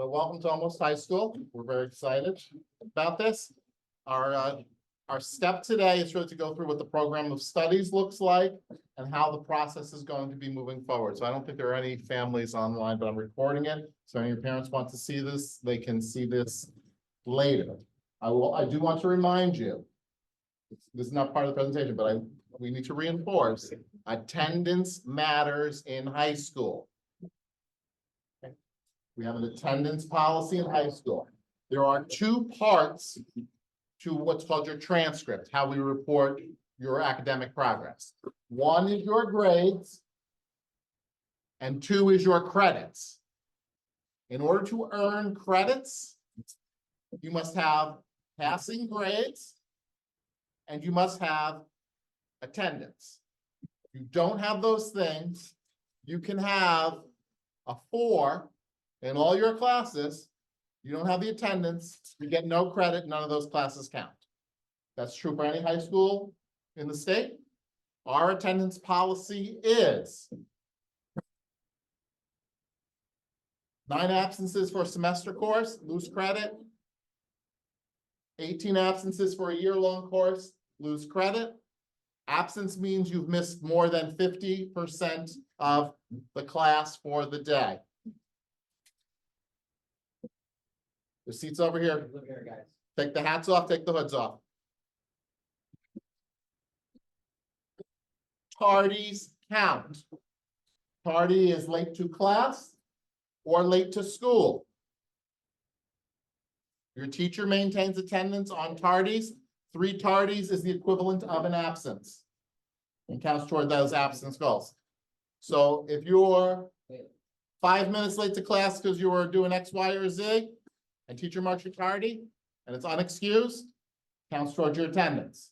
Well, welcome to Almost High School. We're very excited about this. Our step today is really to go through what the program of studies looks like and how the process is going to be moving forward. So I don't think there are any families online, but I'm recording it. So if your parents want to see this, they can see this later. I do want to remind you, this is not part of the presentation, but we need to reinforce attendance matters in high school. We have an attendance policy in high school. There are two parts to what's called your transcript, how we report your academic progress. One is your grades, and two is your credits. In order to earn credits, you must have passing grades, and you must have attendance. If you don't have those things, you can have a 4 in all your classes. You don't have the attendance, you get no credit, none of those classes count. That's true for any high school in the state. Our attendance policy is 9 absences for a semester course, lose credit. 18 absences for a year-long course, lose credit. Absence means you've missed more than 50% of the class for the day. The seats over here. Take the hats off, take the hoods off. Tardies count. Tardy is late to class or late to school. Your teacher maintains attendance on tardies. 3 tardies is the equivalent of an absence and counts toward those absence goals. So if you're 5 minutes late to class because you were doing X, Y, or Z, and teacher marks your tardy, and it's unexcused, counts towards your attendance.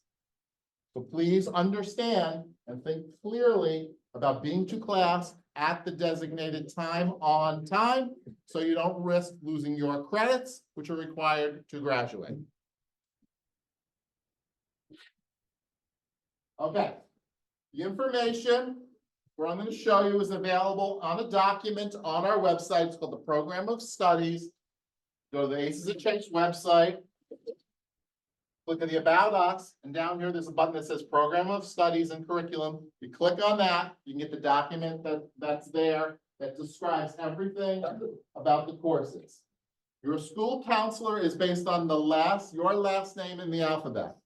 So please understand and think clearly about being to class at the designated time on time, so you don't risk losing your credits, which are required to graduate. Okay, the information I'm going to show you is available on a document on our website. It's called the Program of Studies. Go to the Aces at Chase website, click on the About Us, and down here there's a button that says Program of Studies and Curriculum. You click on that, you can get the document that's there that describes everything about the courses. Your school counselor is based on your last name in the alphabet.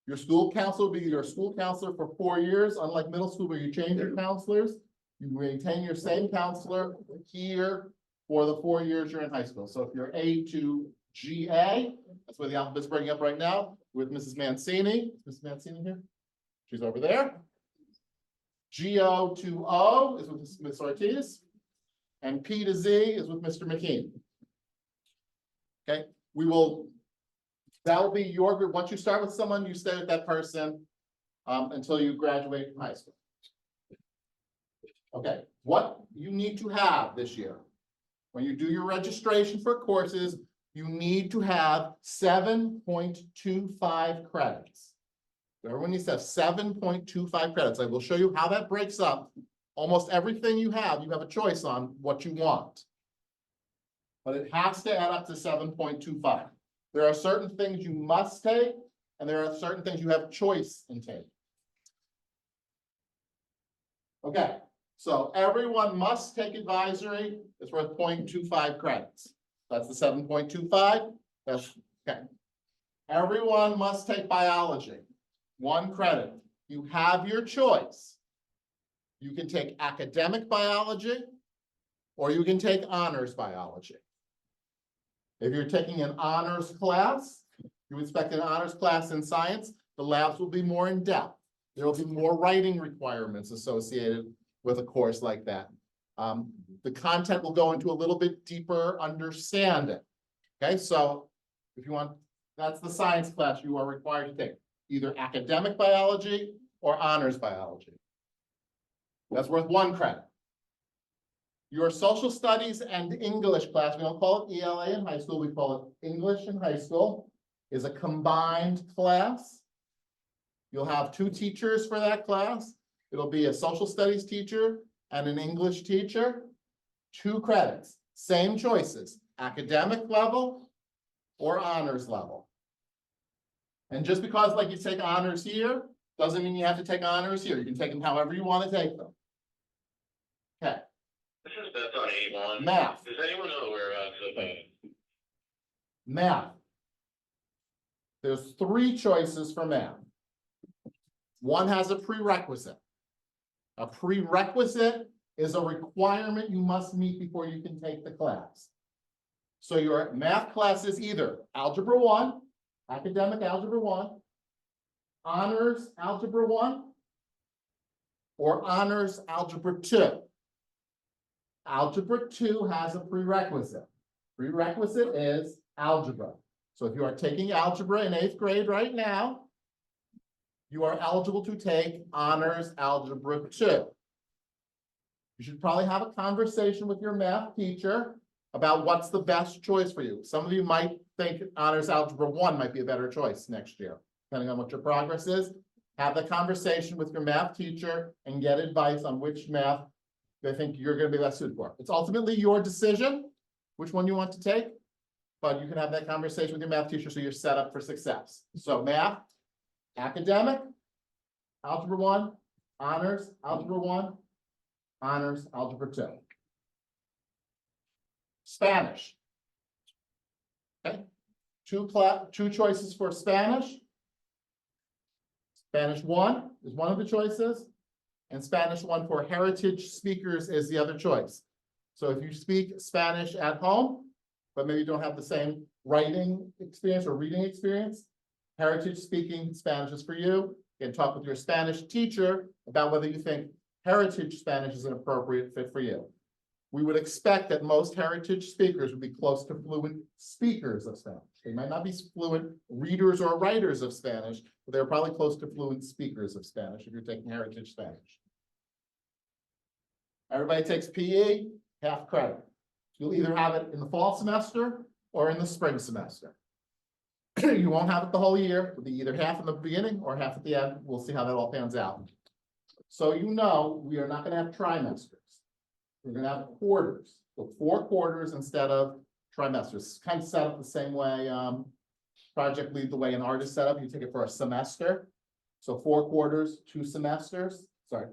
Your school counselor will be your school counselor for 4 years, unlike middle school where you change your counselors. You maintain your same counselor here for the 4 years you're in high school. So if you're A to GA, that's where the alphabet's bringing up right now, with Mrs. Mancini. Is Mrs. Mancini here? She's over there. GO to O is with Ms. Ortiz. And P to Z is with Mr. McKean. Okay, that'll be your group. Once you start with someone, you stay with that person until you graduate from high school. Okay, what you need to have this year, when you do your registration for courses, you need to have 7.25 credits. So everyone needs to have 7.25 credits. I will show you how that breaks up. Almost everything you have a choice on what you want. But it has to add up to 7.25. There are certain things you must take, and there are certain things you have choice in taking. Okay. So everyone must take advisory. It's worth 0.25 credits. That's the 7.25. That's okay. Everyone must take biology. 1 credit. You have your choice. You can take academic biology, or you can take honors biology. If you're taking an honors class, you expect an honors class in science, the labs will be more in depth. There will be more writing requirements associated with a course like that. The content will go into a little bit deeper understanding. Okay, so if you want, that's the science class you are required to take, either academic biology or honors biology. That's worth 1 credit. Your social studies and English class, we don't call it ELA in high school, we call it English in high school, is a combined class. You'll have 2 teachers for that class. It'll be a social studies teacher and an English teacher. 2 credits, same choices. academic level or honors level. And just because like you take honors here, doesn't mean you have to take honors here. You can take them however you want to take them. Okay. This is Beth on A1. Math. Is anyone aware of Math. There's 3 choices for math. One has a prerequisite. A prerequisite is a requirement you must meet before you can take the class. So your math class is either Algebra 1, Academic Algebra 1, Honors Algebra 1, or Honors Algebra 2. Algebra 2 has a prerequisite. Prerequisite is algebra. So if you are taking algebra in 8th grade right now, you are eligible to take Honors Algebra 2. You should probably have a conversation with your math teacher about what's the best choice for you. Some of you might think Honors Algebra 1 might be a better choice next year, depending on what your progress is. Have the conversation with your math teacher and get advice on which math they think you're going to be best suited for. It's ultimately your decision which one you want to take, but you can have that conversation with your math teacher so you're set up for success. So math, academic, Algebra 1, Honors Algebra 1, Honors Algebra 2. Spanish. Okay, two choices for Spanish. Spanish 1 is one of the choices, and Spanish 1 for heritage speakers is the other choice. So if you speak Spanish at home, but maybe you don't have the same writing experience or reading experience, heritage speaking Spanish is for you. You can talk with your Spanish teacher about whether you think heritage Spanish is an appropriate fit for you. We would expect that most heritage speakers would be close to fluent speakers of Spanish. They might not be fluent readers or writers of Spanish, but they're probably close to fluent speakers of Spanish if you're taking heritage Spanish. Everybody takes PE, half credit. You'll either have it in the fall semester or in the spring semester. You won't have it the whole year. It'll be either half in the beginning or half at the end. We'll see how that all pans out. So you know we are not going to have trimesters. We're going to have quarters. So 4 quarters instead of trimesters. It's kind of set up the same way Project Lead the Way in art is set up. You take it for a semester. So 4 quarters, 2 semesters. Sorry,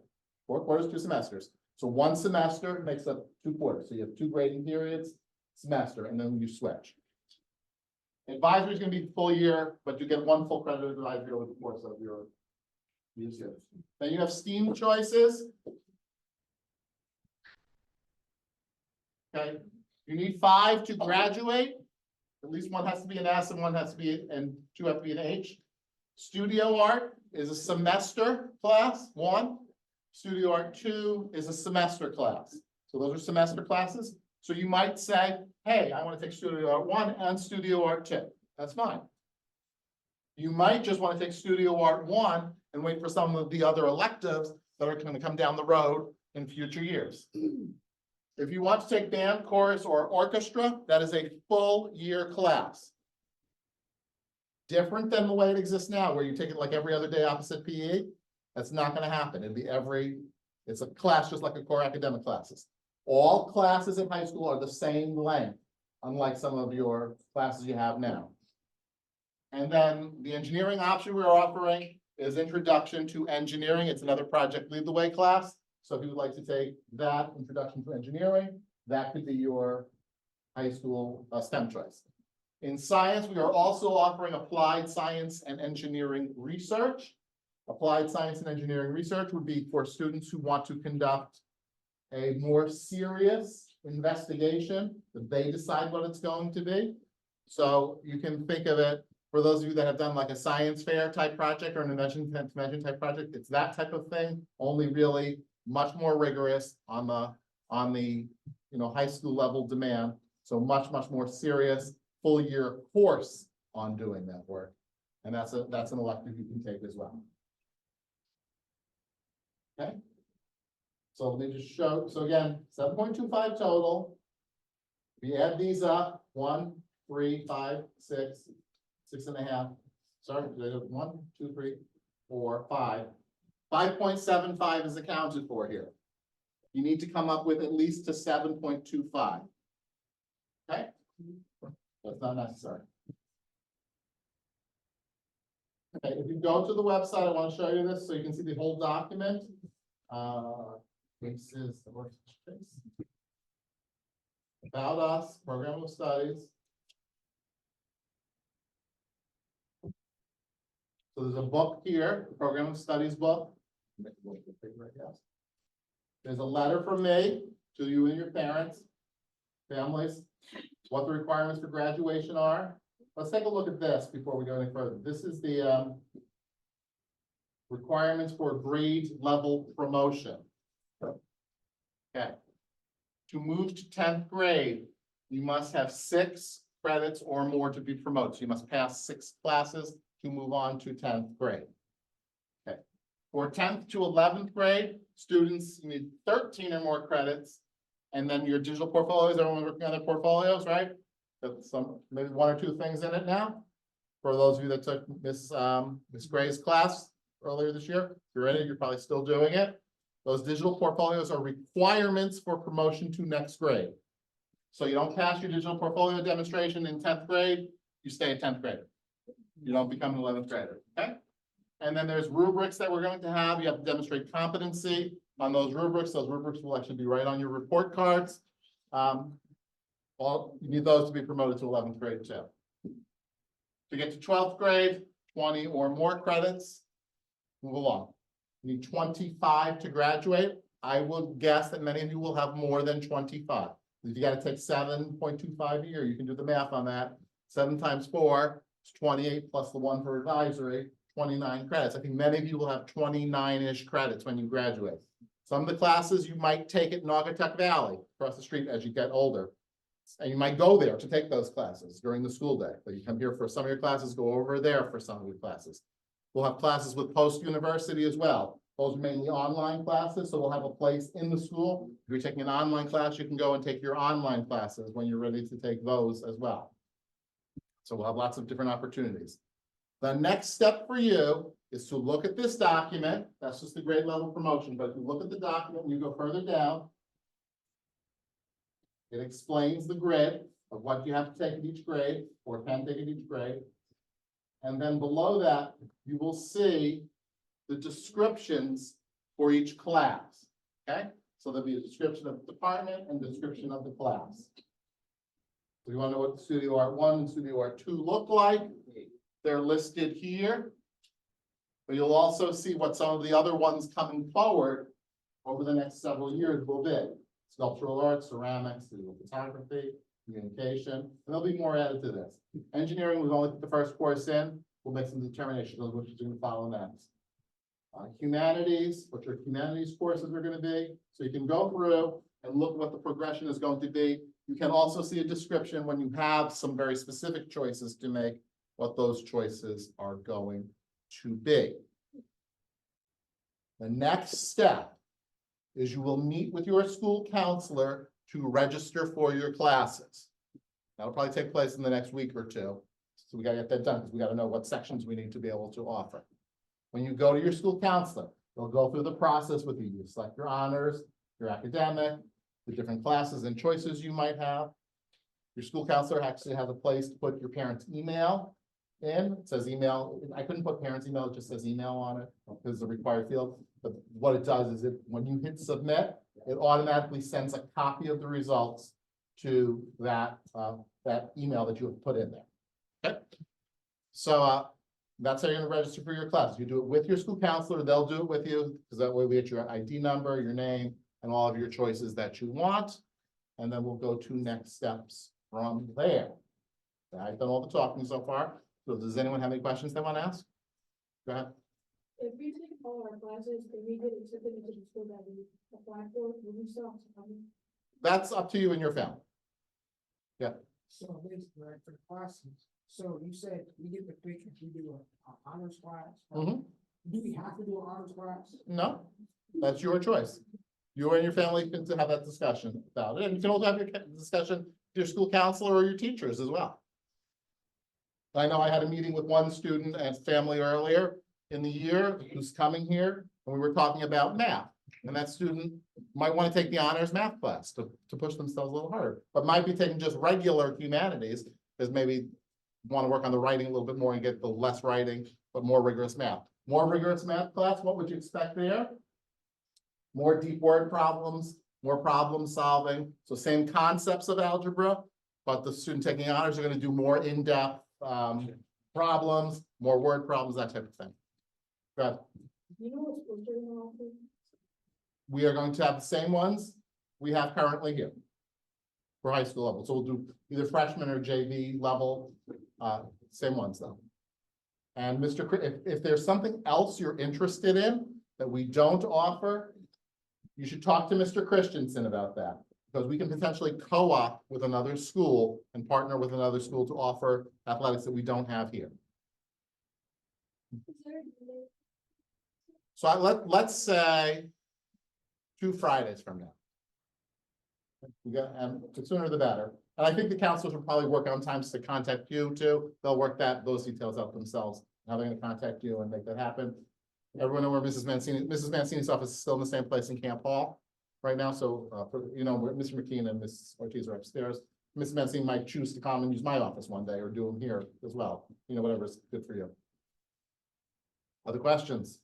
4 quarters, 2 semesters. So 1 semester makes up 2 quarters. So you have 2 grading periods, semester, and then you switch. Advisory is going to be full year, but you get 1 full credit advisory over the course of your years. Then you have STEAM choices. Okay, you need 5 to graduate. At least 1 has to be an S and 1 has to be, and 2 have to be an H. Studio art is a semester class, 1. Studio art 2 is a semester class. So those are semester classes. So you might say, hey, I want to take Studio Art 1 and Studio Art 2. That's fine. You might just want to take Studio Art 1 and wait for some of the other electives that are going to come down the road in future years. If you want to take band, chorus, or orchestra, that is a full year class. Different than the way it exists now, where you take it like every other day opposite PE. That's not going to happen. It'll be it's a class just like a core academic classes. All classes in high school are the same length, unlike some of your classes you have now. And then the engineering option we're offering is Introduction to Engineering. It's another Project Lead the Way class. So if you would like to take that, Introduction to Engineering, that could be your high school STEM choice. In science, we are also offering Applied Science and Engineering Research. Applied Science and Engineering Research would be for students who want to conduct a more serious investigation that they decide what it's going to be. So you can think of it, for those of you that have done like a science fair type project or an invention type project, it's that type of thing, only really much more rigorous on the high school level demand. So much more serious full year course on doing that work. And that's an elective you can take as well. Okay. So let me just show, so again, 7.25 total. We add these up, 1, 3, 5, 6, 6.5. Sorry, 1, 2, 3, 4, 5. 5.75 is accounted for here. You need to come up with at least a 7.25. Okay, That's not necessary. Okay, if you go to the website, I want to show you this so you can see the whole document. This is the workspace. About us, program of studies. So there's a book here, the program of studies book. Make it a little bit bigger, I guess. There's a letter from me to you and your parents, families, what the requirements for graduation are. Let's take a look at this before we go any further. This is the requirements for grade level promotion. Okay. To move to 10th grade, you must have 6 credits or more to be promoted. So you must pass 6 classes to move on to 10th grade. Okay. For 10th to 11th grade, students need 13 or more credits. And then your digital portfolios, everyone working on their portfolios, right? Got some, maybe 1 or 2 things in it now. For those of you that took Miss Gray's class earlier this year, if you're in it, you're probably still doing it. Those digital portfolios are requirements for promotion to next grade. So you don't pass your digital portfolio demonstration in 10th grade, you stay in 10th grade. You don't become an 11th grader, okay? And then there's rubrics that we're going to have. You have to demonstrate competency on those rubrics. Those rubrics will actually be right on your report cards. You need those to be promoted to 11th grade too. To get to 12th grade, 20 or more credits. Move along. You need 25 to graduate. I will guess that many of you will have more than 25. If you got to take 7.25 a year, you can do the math on that. 7 times 4 is 28 plus the 1 for advisory, 29 credits. I think many of you will have 29-ish credits when you graduate. Some of the classes you might take at Naugatuck Valley across the street as you get older. And you might go there to take those classes during the school day. But you come here for some of your classes, go over there for some of your classes. We'll have classes with post-university as well. Those are mainly online classes, so we'll have a place in the school. If you're taking an online class, you can go and take your online classes when you're ready to take those as well. So we'll have lots of different opportunities. The next step for you is to look at this document. That's just the grade level promotion, but if you look at the document and you go further down, it explains the grid of what you have to take in each grade or can take in each grade. And then below that, you will see the descriptions for each class, okay? So there'll be a description of the department and description of the class. So you want to know what Studio Art 1 and Studio Art 2 look like? They're listed here. But you'll also see what some of the other ones coming forward over the next several years will be. Sculptural arts, ceramics, digital photography, communication, and there'll be more added to this. Engineering, we've only put the first course in. We'll make some determinations on which is going to follow next. Humanities, what your humanities courses are going to be. So you can go through and look what the progression is going to be. You can also see a description when you have some very specific choices to make, what those choices are going to be. The next step is you will meet with your school counselor to register for your classes. That'll probably take place in the next week or 2. So we gotta get that done because we gotta know what sections we need to be able to offer. When you go to your school counselor, they'll go through the process with you. You select your honors, your academic, the different classes and choices you might have. Your school counselor actually has a place to put your parents' email in. It says email. I couldn't put parents' email, it just says email on it because it's a required field. But what it does is when you hit submit, it automatically sends a copy of the results to that email that you have put in there. Okay. So that's how you're going to register for your class. You do it with your school counselor, they'll do it with you, because that way we get your ID number, your name, and all of your choices that you want. And then we'll go to next steps from there. I've done all the talking so far. So does anyone have any questions they want to ask? Go ahead. If we take all our classes and we get accepted into the school that we apply for, will we still have to come in? That's up to you and your family. So basically, right, for the classes, so you said we get the pick if we do an honors class. Right? Mhm. Do we have to do an honors class? No, that's your choice. You and your family can have that discussion about it, and you can also have your discussion with your school counselor or your teachers as well. I know I had a meeting with one student and family earlier in the year who's coming here, and we were talking about math. And that student might want to take the honors math class to push themselves a little harder, but might be taking just regular humanities, because maybe want to work on the writing a little bit more and get the less writing, but more rigorous math. More rigorous math class, what would you expect there? More deep word problems, more problem solving. So same concepts of algebra, but the student taking honors are going to do more in-depth problems, more word problems, that type of thing. Good. You know what's supposed to offer? We are going to have the same ones we have currently here for high school level. So we'll do either freshman or JV level, same ones though. And Mr. If there's something else you're interested in that we don't offer, you should talk to Mr. Christensen about that, because we can potentially co-op with another school and partner with another school to offer athletics that we don't have here. So let's say 2 Fridays from now. And the sooner the better. And I think the counselors will probably work on times to contact you too. They'll work those details out themselves, how they're going to contact you and make that happen. Everyone know where Mrs. Mancini's office is still in the same place in Camp Hall right now. So, where Mr. McKean and Ms. Ortiz are upstairs. Mrs. Mancini might choose to come and use my office one day or do them here as well. Whatever's good for you. Other questions?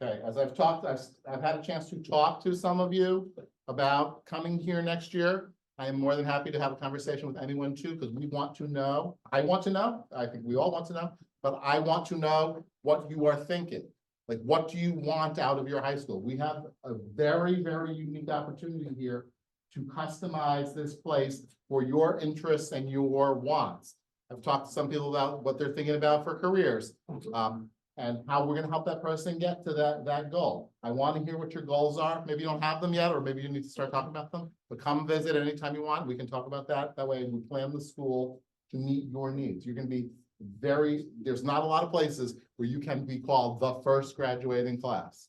Okay, as I've talked, I've had a chance to talk to some of you about coming here next year. I am more than happy to have a conversation with anyone too, because we want to know. I want to know. I think we all want to know, but I want to know what you are thinking. Like, what do you want out of your high school? We have a very, very unique opportunity here to customize this place for your interests and your wants. I've talked to some people about what they're thinking about for careers. And how we're gonna help that person get to that goal. I want to hear what your goals are. Maybe you don't have them yet, or maybe you need to start talking about them, but come visit anytime you want. We can talk about that. That way we plan the school to meet your needs. You're gonna be there's not a lot of places where you can be called the first graduating class.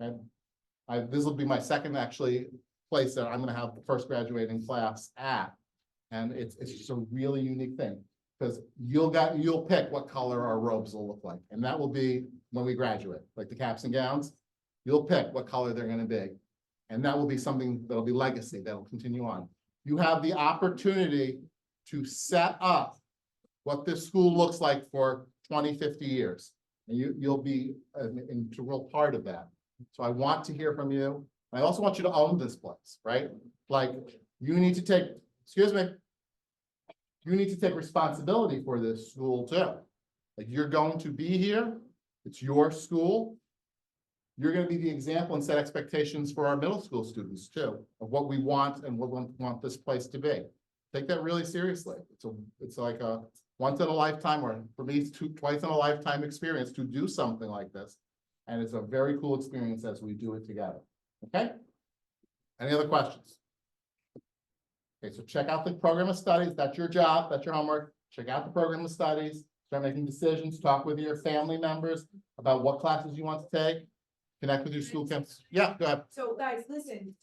And this will be my second actually place that I'm gonna have the first graduating class at. And it's just a really unique thing. Because you'll pick what color our robes will look like, and that will be when we graduate, like the caps and gowns. You'll pick what color they're going to be, and that will be something that'll be legacy that'll continue on. You have the opportunity to set up what this school looks like for 20, 50 years, and you'll be an integral part of that. So I want to hear from you. I also want you to own this place, right? Like, you need to take, excuse me. You need to take responsibility for this school too. Like, you're going to be here, it's your school. You're going to be the example and set expectations for our middle school students too, of what we want and what we want this place to be. Take that really seriously. It's like a once in a lifetime, or for me, it's twice in a lifetime experience to do something like this. And it's a very cool experience as we do it together. Okay? Any other questions? Okay, so check out the program of studies. That's your job. That's your homework. Check out the program of studies. Start making decisions. Talk with your family members about what classes you want to take. Connect with your school camps. Yeah, go ahead. So guys, listen,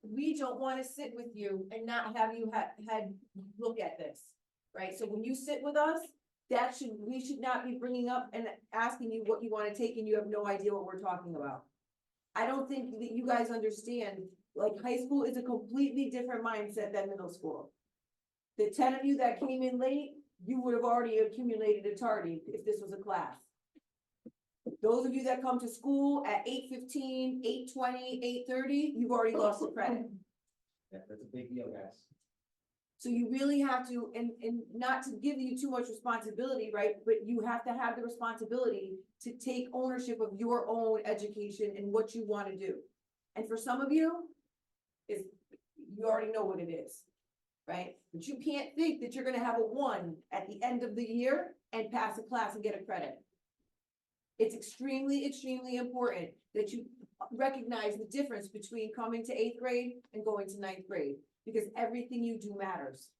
we don't want to sit with you and not have you had look at this, right? So when you sit with us, we should not be bringing up and asking you what you want to take and you have no idea what we're talking about. I don't think that you guys understand, like, high school is a completely different mindset than middle school. The 10 of you that came in late, you would have already accumulated a tardy if this was a class. Those of you that come to school at 8:15, 8:20, 8:30, you've already lost the credit. Yeah, that's a big deal, guys. So you really have to, and not to give you too much responsibility, right? But you have to have the responsibility to take ownership of your own education and what you want to do. And for some of you, you already know what it is, right? But you can't think that you're gonna have a 1 at the end of the year and pass a class and get a credit. It's extremely, extremely important that you recognize the difference between coming to 8th grade and going to 9th grade, because everything you do matters.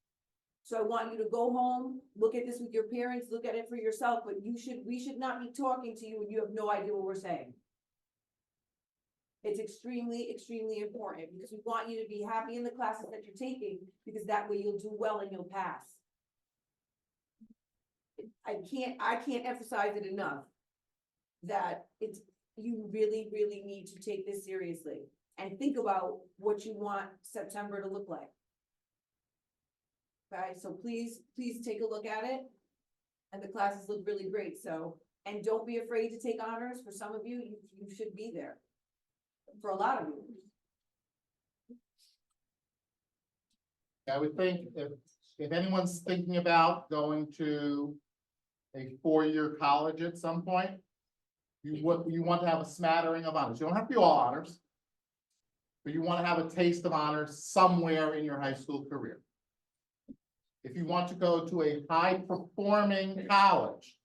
So I want you to go home, look at this with your parents, look at it for yourself, but we should not be talking to you and you have no idea what we're saying. It's extremely, extremely important, because we want you to be happy in the classes that you're taking, because that way you'll do well and you'll pass. I can't emphasize it enough. That it's, you really, really need to take this seriously and think about what you want September to look like. Okay, so please take a look at it. And the classes look really great, so, and don't be afraid to take honors. For some of you, you should be there. For a lot of you. I would think if anyone's thinking about going to a four-year college at some point, you want to have a smattering of honors. You don't have to be all honors. But you want to have a taste of honors somewhere in your high school career. If you want to go to a high-performing college,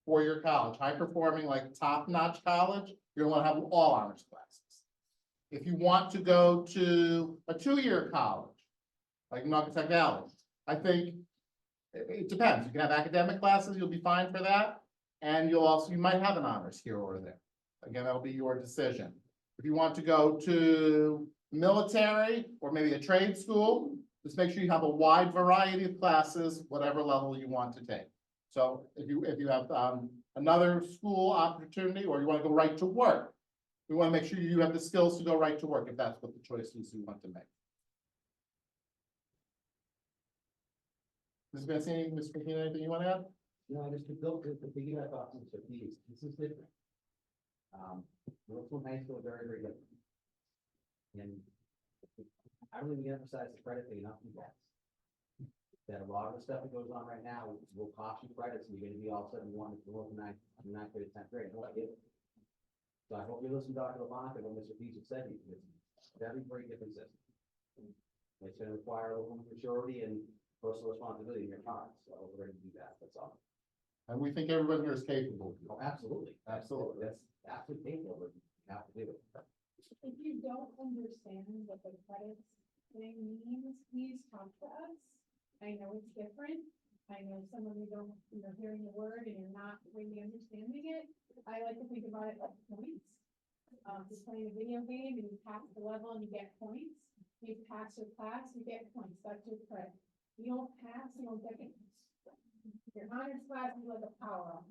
four-year college, high-performing, like top-notch college, you're gonna want to have all honors classes. If you want to go to a two-year college, like Naugatuck Valley, I think it depends. You can have academic classes, you'll be fine for that. And you might have an honors here or there. Again, that'll be your decision. If you want to go to military or maybe a trade school, just make sure you have a wide variety of classes, whatever level you want to take. So if you have another school opportunity, or you want to go right to work, we want to make sure you have the skills to go right to work if that's what the choice is you want to make. Ms. Mancini, Ms. McKeon, anything you want to add? No, just to build, to piggyback off Mr. Pease, this is different. Middle high school, very, very different. And I really emphasize the credit thing enough in that. That a lot of the stuff that goes on right now will cost you credits, and you're gonna be all of a sudden wanting to go from ninth grade to 10th grade. No, I get it. So I hope you listen to Dr. LaBonte and what Mr. Pease had said, because it's a very, very different system. It's gonna require a little maturity and personal responsibility in your part, so we're gonna do that, that's all. And we think everyone here is capable. Oh, absolutely. Absolutely. That's absolutely painful, but you have to do it. If you don't understand what the credits thing means, please talk to us. I know it's different. I know some of you don't, you're hearing the word and you're not really understanding it. I like to think about it like points. Just playing a video game and you pass the level and you get points. You pass your class, you get points. That's your credit. You don't pass, you don't get points. Your honors class is like a power up,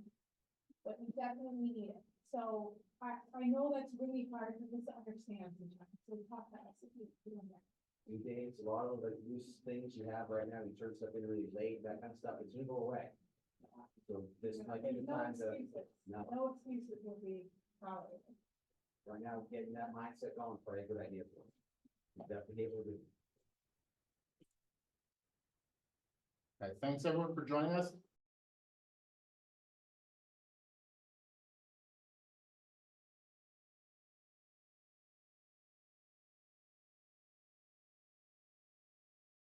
but you definitely need it. So I know that's really hard for people to understand sometimes, so talk to us if you're doing that. These days, a lot of the loose things you have right now, you turn stuff in really late, that kind of stuff, it's gonna go away. So this might be the No time to, excuses. no, No excuses will be tolerated. right now, getting that mindset going is probably a good idea for us. You definitely able to do. Okay, thanks everyone for joining us.